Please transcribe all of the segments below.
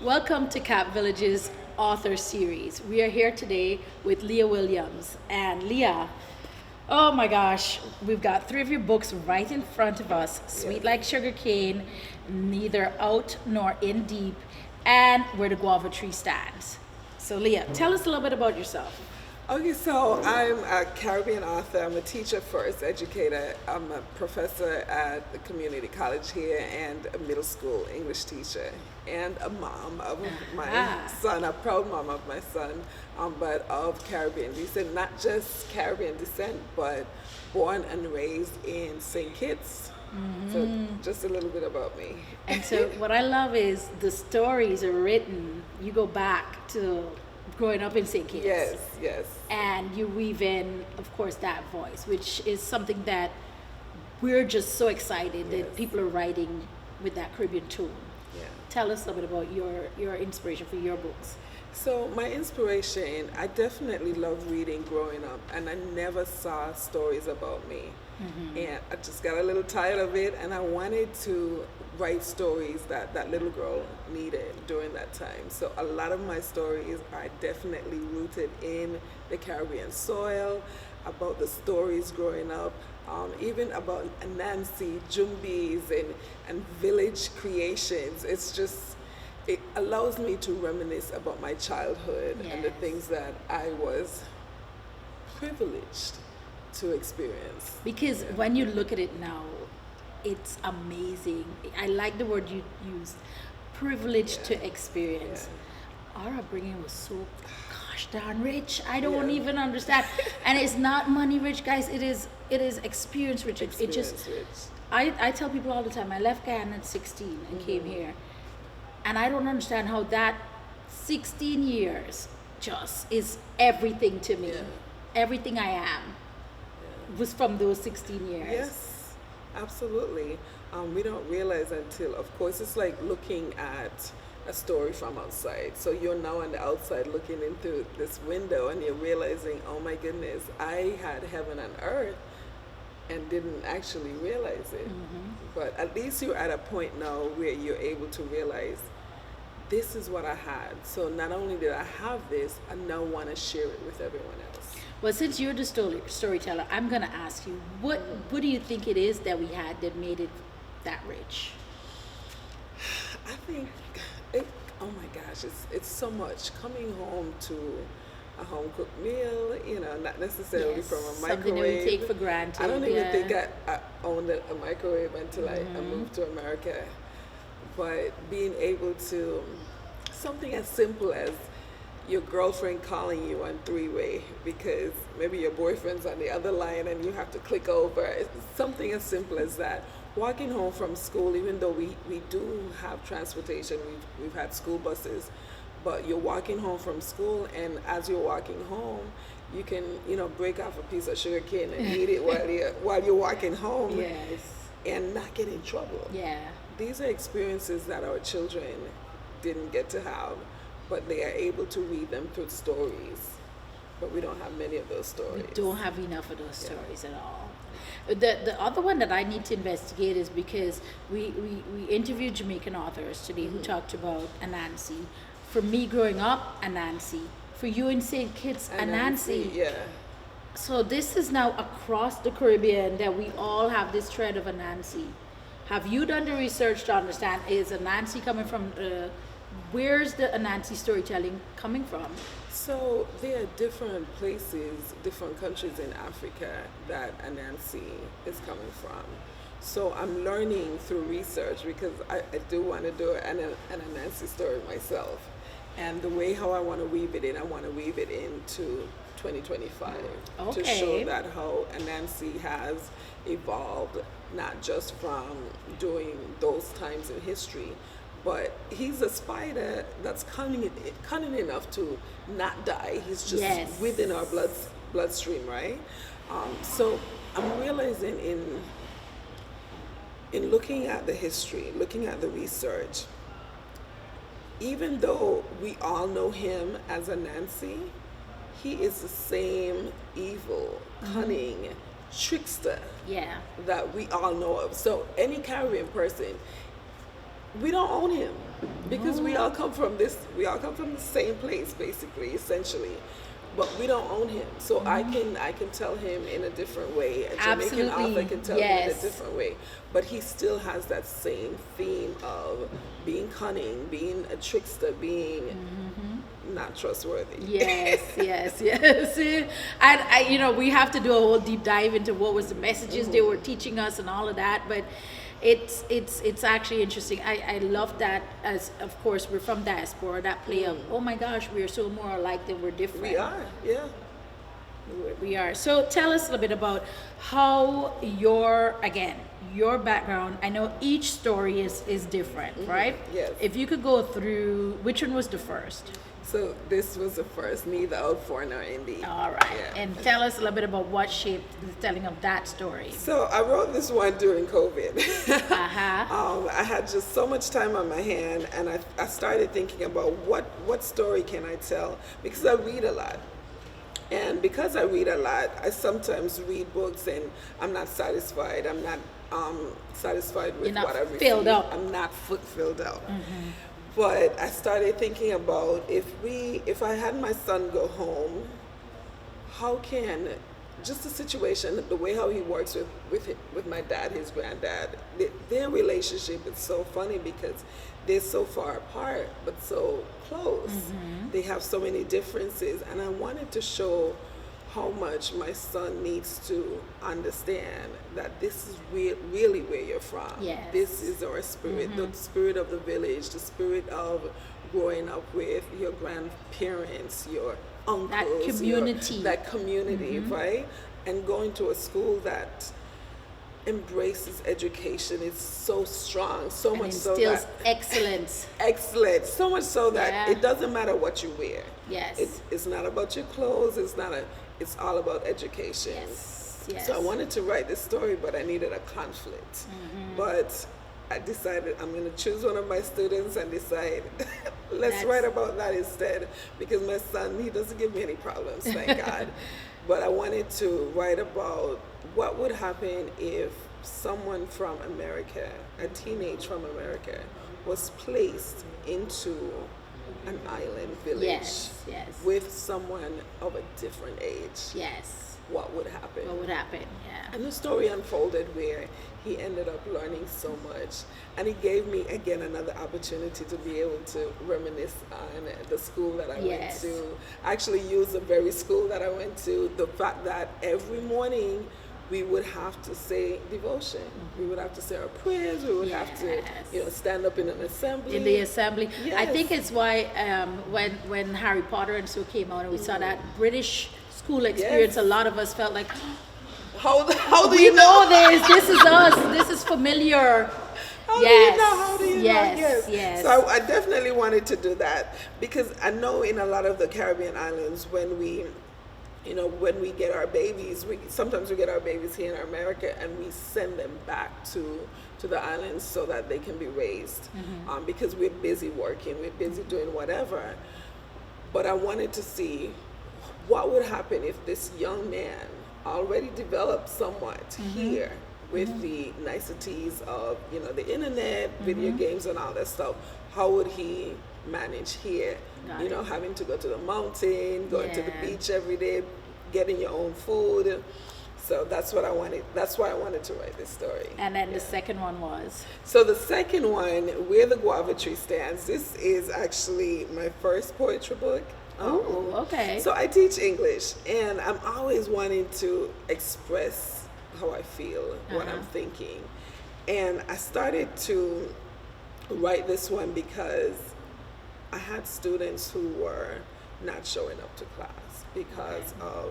Welcome to Cap Village's author series. We are here today with Leah Williams. And Leah, oh my gosh, we've got three of your books right in front of us: Sweet Like Sugar Cane, Neither Out Nor In Deep, and Where the Guava Tree Stands. So, Leah, tell us a little bit about yourself. Okay, so I'm a Caribbean author. I'm a teacher first, educator. I'm a professor at the community college here and a middle school English teacher and a mom of my son, a proud mom of my son, but of Caribbean descent, not just Caribbean descent, but born and raised in St. Kitts. So just a little bit about me. And so, what I love is the stories are written. You go back to growing up in St. Kitts. Yes. And you weave in, of course, that voice, which is something that we're just so excited that people are writing with that Caribbean tune. Yeah. Tell us a little bit about your inspiration for your books. So my inspiration, I definitely loved reading growing up, and I never saw stories about me. And I just got a little tired of it, and I wanted to write stories that that little girl needed during that time. So a lot of my stories are definitely rooted in the Caribbean soil, about the stories growing up, even about Nancy, Jumbies, and village creations. It's just, it allows me to reminisce about my childhood and the things that I was privileged to experience. Because when you look at it now, it's amazing. I like the word you used, privileged to experience. Our upbringing was so gosh darn rich. I don't even understand. And it's not money rich, guys. It is experience rich. It just Rich. I tell people all the time, I left Ghana at 16 and came here. And I don't understand how that 16 years just is everything to me. Everything I am was from those 16 years. Yes, absolutely. We don't realize until, of course, it's like looking at a story from outside. So you're now on the outside looking into this window and you're realizing, oh my goodness, I had heaven and earth and didn't actually realize it. But at least you're at a point now where you're able to realize this is what I had. So not only did I have this, I now want to share it with everyone else. Well, since you're the storyteller, I'm going to ask you, what do you think it is that we had that made it that rich? I think, oh my gosh, it's so much. Coming home to a home cooked meal, not necessarily from a microwave. Something that we take for granted. I don't even think I owned a microwave until I moved to America. But being able to, something as simple as your girlfriend calling you on three-way because maybe your boyfriend's on the other line and you have to click over. It's something as simple as that. Walking home from school, even though we do have transportation, we've had school buses, but you're walking home from school, and as you're walking home, you can break off a piece of sugar cane and eat it while you're walking home. And not get in trouble. These are experiences that our children didn't get to have, but they are able to read them through stories. But we don't have many of those stories. We don't have enough of those stories at all. The other one that I need to investigate is because we interviewed Jamaican authors today who talked about Anansi. For me growing up, Anansi. For you in St. Kitts, Anansi. So this is now across the Caribbean that we all have this thread of Anansi. Have you done the research to understand, is Anansi coming from, where's the Anansi storytelling coming from? So there are different places, different countries in Africa that Anansi is coming from. So I'm learning through research because I do want to do an Anansi story myself. And the way how I want to weave it in, I want to weave it into 2025 to show that how Anansi has evolved, not just from during those times in history, but he's a spider that's cunning enough to not die. He's just within our bloodstream, right? So I'm realizing in looking at the history, looking at the research, even though we all know him as Anansi, he is the same evil, cunning trickster that we all know of. So any Caribbean person, we don't own him. because we all come from the same place, basically, essentially, but we don't own him. So I can tell him in a different way. A Jamaican author can tell him in a different way, but he still has that same theme of being cunning, being a trickster, being not trustworthy. Yes, yes, yes. And we have to do a whole deep dive into what was the messages they were teaching us and all of that. But it's actually interesting. I love that, as of course we're from diaspora, that play of, oh my gosh, we are so more alike than we're different. We are, yeah. We are. So tell us a little bit about how your background, I know each story is different, right? Yes. If you could go through, which one was the first? So this was the first, neither out for nor indie. All right. Yeah. And tell us a little bit about what shaped the telling of that story. So I wrote this one during COVID. Uh-huh. I had just so much time on my hand, and I started thinking about what story can I tell, because I read a lot. And because I read a lot, I sometimes read books and I'm not satisfied. I'm not satisfied with what I receive. Filled up. I'm not filled out. But I started thinking about if I had my son go home, how can just the situation, the way how he works with my dad, his granddad, their relationship is so funny because they're so far apart but so close. They have so many differences, and I wanted to show how much my son needs to understand that this is really where you're from. Yes. This is our spirit, the spirit of the village, the spirit of growing up with your grandparents, your uncles, that community, right? And going to a school that embraces education. It's so strong, so And much so instills that excellent, so much so that it doesn't matter what you wear. Yes. It's not about your clothes. It's all about education. Yes. So I wanted to write this story, but I needed a conflict. But I decided I'm going to choose one of my students and decide, let's write about that instead, because my son, he doesn't give me any problems, thank God. But I wanted to write about what would happen if someone from America, a teenage from America, was placed into an island village with someone of a different age. Yes. What would happen? What would happen? Yeah. And the story unfolded where he ended up learning so much, and it gave me again another opportunity to be able to reminisce on the school that I went to. I actually used the very school that I went to. The fact that every morning we would have to say devotion. We would have to say our prayers. We would have to, stand up in an assembly. In the assembly. Yes. I think it's why when Harry Potter and so came out and we saw that British school experience, a lot of us felt like, how do we you know this? This is us. This is familiar. How do you know? Yes. So I definitely wanted to do that, because I know in a lot of the Caribbean islands, when we get our babies, sometimes we get our babies here in America and we send them back to the islands so that they can be raised, because we're busy working, we're busy doing whatever. But I wanted to see what would happen if this young man already developed somewhat here with the niceties of the internet, video games and all that stuff. How would he manage here? Having to go to the mountain, going to the beach every day, getting your own food. So that's what I wanted. That's why I wanted to write this story. And then the second one was? So the second one, Where the Guava Tree Stands. This is actually my first poetry book. Oh, okay. So I teach English, and I'm always wanting to express how I feel, what I'm thinking. And I started to write this one because I had students who were not showing up to class because of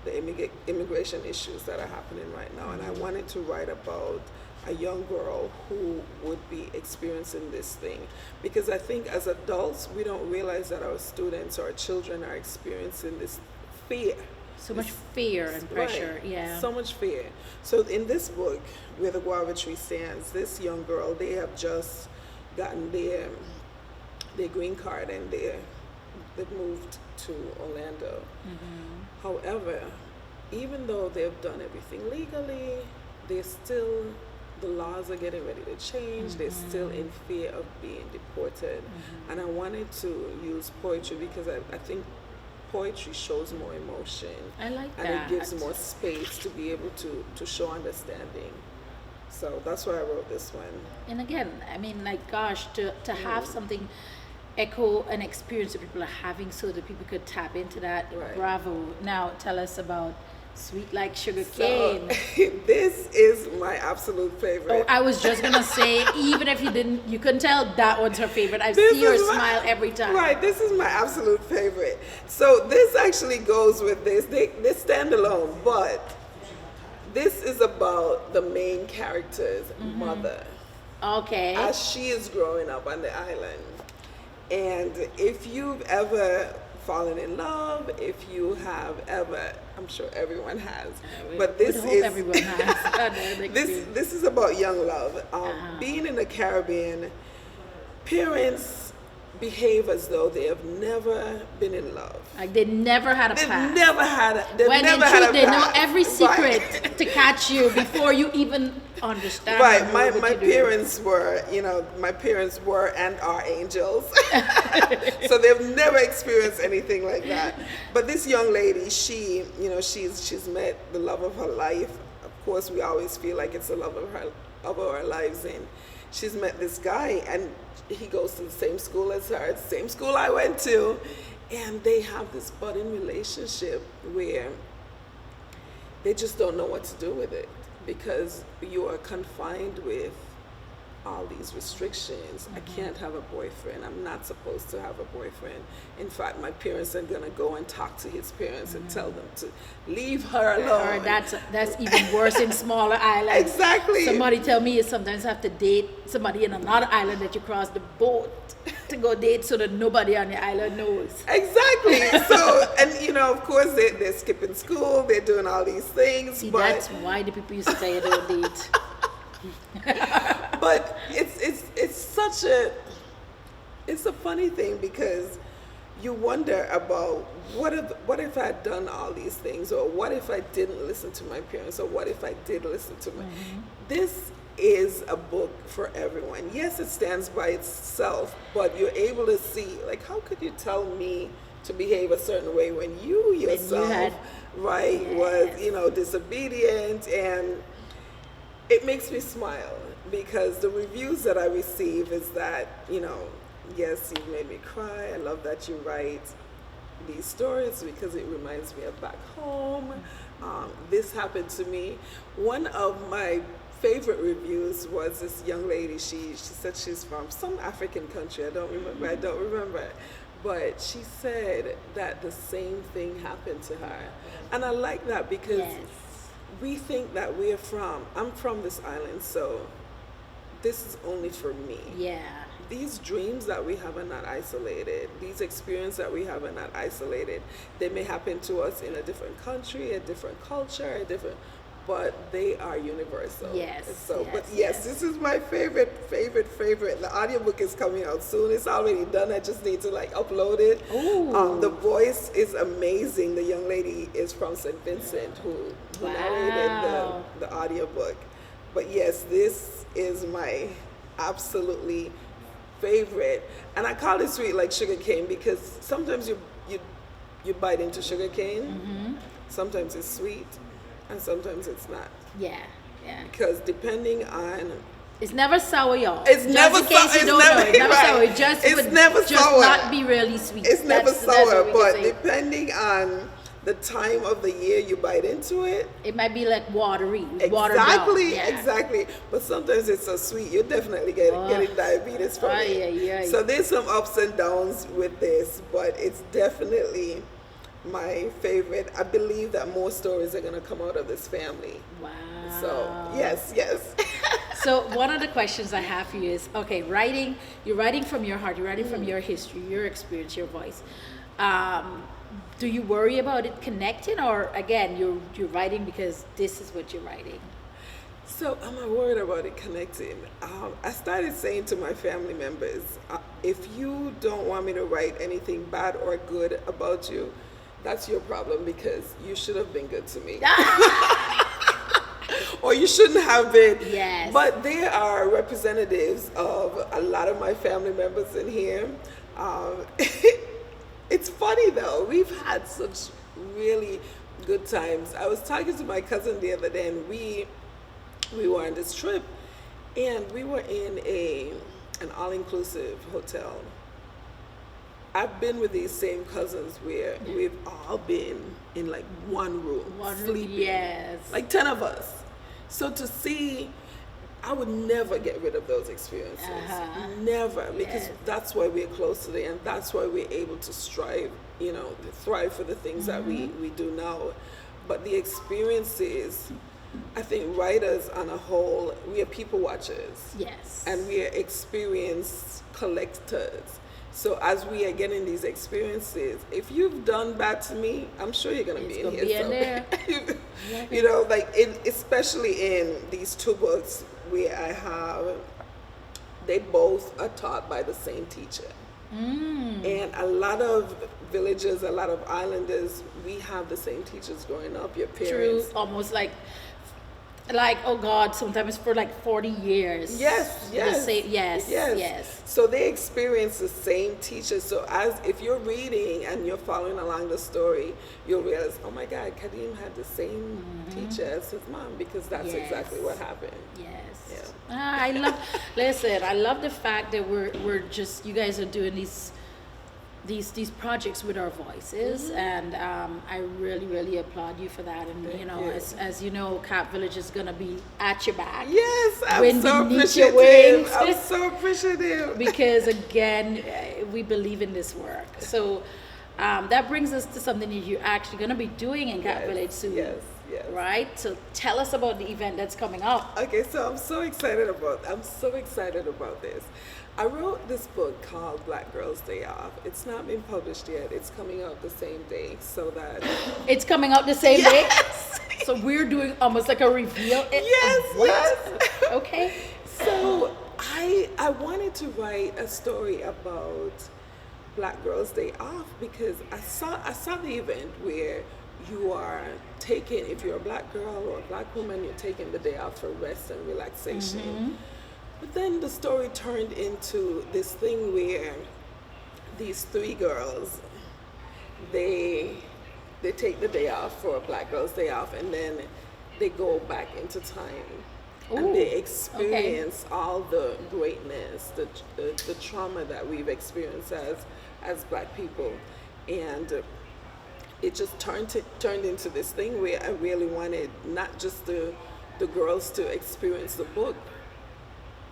the immigration issues that are happening right now. And I wanted to write about a young girl who would be experiencing this thing, because I think as adults we don't realize that our students or our children are experiencing this fear. So much fear and pressure, so much fear. So in this book, Where the Guava Tree Stands, this young girl, they have just gotten their green card and they've moved to Orlando. However, even though they've done everything legally, they're still the laws are getting ready to change. They're still in fear of being deported. And I wanted to use poetry because I think poetry shows more emotion. I like and that. it gives more space to be able to show understanding. So that's why I wrote this one. And again, I mean, like, gosh, to have something echo an experience that people are having so that people could tap into that. Right. Bravo. Now tell us about Sweet Like Sugar So, Cane. this is my absolute favorite. Oh, I was just gonna say, even if you couldn't tell, that one's her favorite. I This see her is my- smile every time. Right, this is my absolute favorite. So this actually goes with this. They stand alone, but this is about the main character's mother Okay. as she is growing up on the island. And if you've ever fallen in love, if you have ever, I'm sure everyone has, but this Would hope is everyone has. this is about young love. Being in the Caribbean, parents behave as though they have never been in love. Like they never had a They've past. never had a, they've When never in had truth, a they know past. every secret Right. to catch you before you even understand. Right, or know my what you're doing. parents were, my parents were and are angels. So they've never experienced anything like that. But this young lady, she, she's met the love of her life. Of course, we always feel like it's the love of our lives, and she's met this guy, and he goes to the same school as her, the same school I went to, and they have this budding relationship where they just don't know what to do with it because you are confined with all these restrictions. I can't have a boyfriend. I'm not supposed to have a boyfriend. In fact, my parents are gonna go and talk to his parents and tell them to leave her alone. Or that's even worse in smaller islands. Exactly. Somebody tell me you sometimes have to date somebody in another island that you cross the boat to go date so that nobody on the island knows. Exactly. So, and of course they're skipping school. They're doing all these things. See, but that's why the people used to say they don't date. But it's a funny thing because you wonder about what if I'd done all these things, or what if I didn't listen to my parents, or what if I did listen to my This is a book for everyone. Yes, it stands by itself, but you're able to see, like, how could you tell me to behave a certain way when you yourself was disobedient? And it makes me smile because the reviews that I receive is that, yes, you've made me cry. I love that you write these stories because it reminds me of back home. This happened to me. One of my favorite reviews was this young lady. She said she's from some African country. I don't remember. But she said that the same thing happened to her. And I like that because we think that I'm from this island, so this is only for me. Yeah. These dreams that we have are not isolated. These experiences that we have are not isolated. They may happen to us in a different country, a different culture, but they are universal. Yes. So, this is my favorite. The audiobook is coming out soon. It's already done. I just need to upload it. Ooh. The voice is amazing. The young lady is from St. Vincent who narrated the audiobook. But yes, this is my absolutely favorite. And I call it Sweet Like Sugar Cane because sometimes you bite into sugar cane. Sometimes it's sweet and sometimes it's not. Yeah. Because depending on... It's never sour, y'all. It's just never in case you don't know. It's never sour. It never just sour. not be really sweet. It's never That's sour, what we but can say. depending on the time of the year you bite into it, It might be like watery. Watered down. exactly, Yeah. exactly. But sometimes it's so sweet, you're definitely getting diabetes from it. Yeah. So there's some ups and downs with this, but it's definitely my favorite. I believe that more stories are going to come out of this family. Wow. So yes. So one of the questions I have for you is, okay, you're writing from your heart, you're writing from your history, your experience, your voice. Do you worry about it connecting, or again, you're writing because this is what you're writing? So I'm not worried about it connecting. I started saying to my family members, if you don't want me to write anything bad or good about you, that's your problem because you should have been good to me. or you shouldn't have been. Yes. But there are representatives of a lot of my family members in here. It's funny though, we've had such really good times. I was talking to my cousin the other day, and we were on this trip, and we were in an all-inclusive hotel. I've been with these same cousins where we've all been in like one room, sleeping. Yes. Like 10 of us. So to see, I would never get rid of those experiences. Never, because that's why we're close today, and that's why we're able to strive, thrive for the things that we do now. But the experiences, I think writers on a whole, we are people watchers. Yes. And we are experience collectors. So as we are getting these experiences, if you've done bad to me, I'm sure you're going to be in here somewhere. Especially in these two books where they both are taught by the same teacher. And a lot of villagers, a lot of islanders, we have the same teachers growing up, your parents. True, almost like oh God, sometimes for like 40 years. Yes. Yes. So they experience the same teacher. So if you're reading and you're following along the story, you'll realize, oh my God, Kadeem had the same teacher as his mom, because that's exactly what happened. Yes. Yeah. I love the fact that we're just, you guys are doing these projects with our voices, and I really, really applaud you for that. And as you know, Cap Village is gonna be at your back. Yes, I'm when so we need your appreciative. wings. I'm so appreciative. Because again, we believe in this work. So that brings us to something that you're actually gonna be doing in Cap Village soon. Yes. Right. So tell us about the event that's coming up. Okay, so I'm so excited about this. I wrote this book called Black Girls Day Off. It's not been published yet. It's coming out the same day, so that it's coming out the same day. So we're doing almost like a reveal. Yes. Okay. So I wanted to write a story about Black Girls Day Off because I saw the event where you are taking, if you're a black girl or a black woman, you're taking the day off for rest and relaxation. But then the story turned into this thing where these three girls, they take the day off for a Black Girls Day Off, and then they go back into time. And they experience all the greatness, the trauma that we've experienced as black people. And it just turned into this thing where I really wanted not just the girls to experience the book,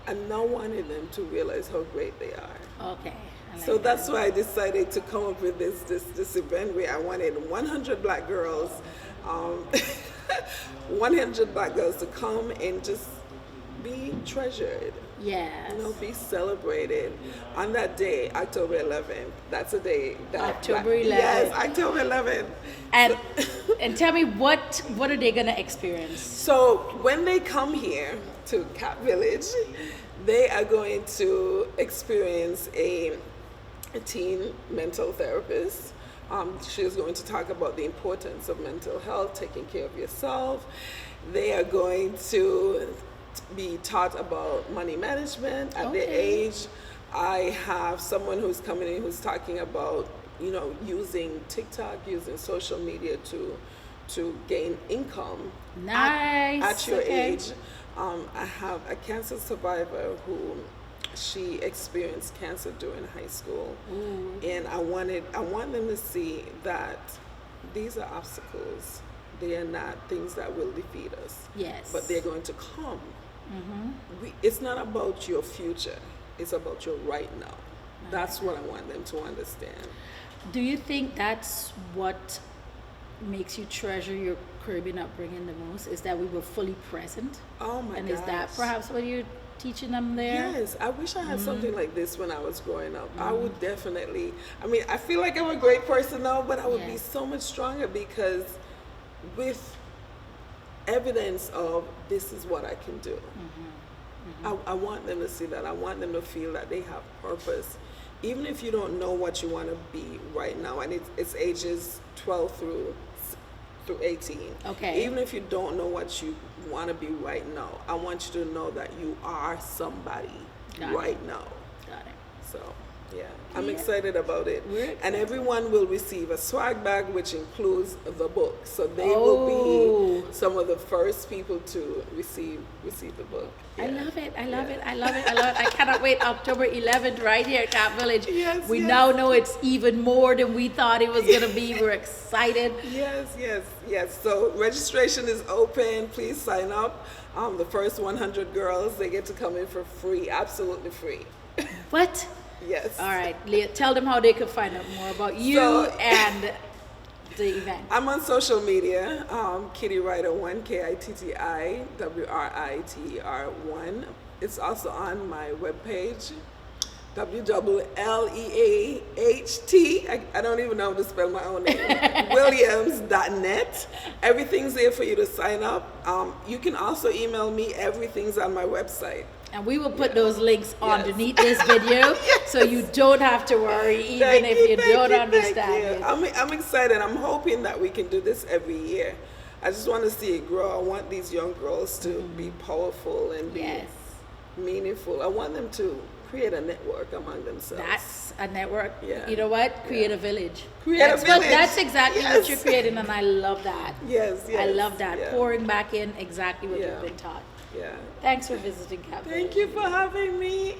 I now wanted them to realize how great they are. Okay. So that's why I decided to come up with this event where I wanted 100 black girls, 100 black girls to come and just be treasured. Yes. Be celebrated on that day, October 11th. That's a day that October 11th. Yes, October 11th. And tell me, what are they gonna experience? So when they come here to Cap Village, they are going to experience a teen mental therapist. She's going to talk about the importance of mental health, taking care of yourself. They are going to be taught about money management at their age. I have someone who's coming in who's talking about, using TikTok, using social media to gain income. Nice. At your age. I have a cancer survivor who she experienced cancer during high school. And I want them to see that these are obstacles. They are not things that will defeat us. Yes. But they're going to come. It's not about your future. It's about your right now. That's what I want them to understand. Do you think that's what makes you treasure your Caribbean upbringing the most? Is that we were fully present? Oh my And gosh. is that perhaps what you're teaching them there? Yes, I wish I had something like this when I was growing up. I would definitely, I feel like I'm a great person now, but I would be so much stronger because with evidence of this is what I can do. I want them to see that. I want them to feel that they have purpose. Even if you don't know what you want to be right now, and it's ages 12 through through 18. Okay. Even if you don't know what you want to be right now, I want you to know that you are somebody right now. Got it. So, yeah, I'm Yeah. excited about it. We're And excited. everyone will receive a swag bag, which includes the book. So they will be some of the first people to receive the book. I Yeah. love it. I love Yeah. it. I love it. I love it. I cannot wait. October 11th, right here at Cap Village. Yes, We yes. now know it's even more than we thought it was going to be. We're excited. Yes. So registration is open. Please sign up. The first 100 girls, they get to come in for free, absolutely free. What? Yes. All right, Leah, tell them how they can find out more about you So- and the event. I'm on social media, Kitty Writer1, KITTIWRITER1. It's also on my webpage, WLEAHT. I don't even know how to spell my own name. Williams.net. Everything's there for you to sign up. You can also email me. Everything's on my website. And we will put those links underneath this video so you don't have to worry even Thank if you thank don't thank understand you. it. I'm excited. I'm hoping that we can do this every year. I just want to see it grow. I want these young girls to be powerful and be Yes. meaningful. I want them to create a network among themselves. That's a network. Yeah. You know what? Create a village. Create a village. That's exactly what Yes. you're creating, and I love that. Yes. I love that. Yeah. Pouring back in exactly what Yeah. you've been taught. Yeah. Thanks for visiting Cap Thank Village. you for having me.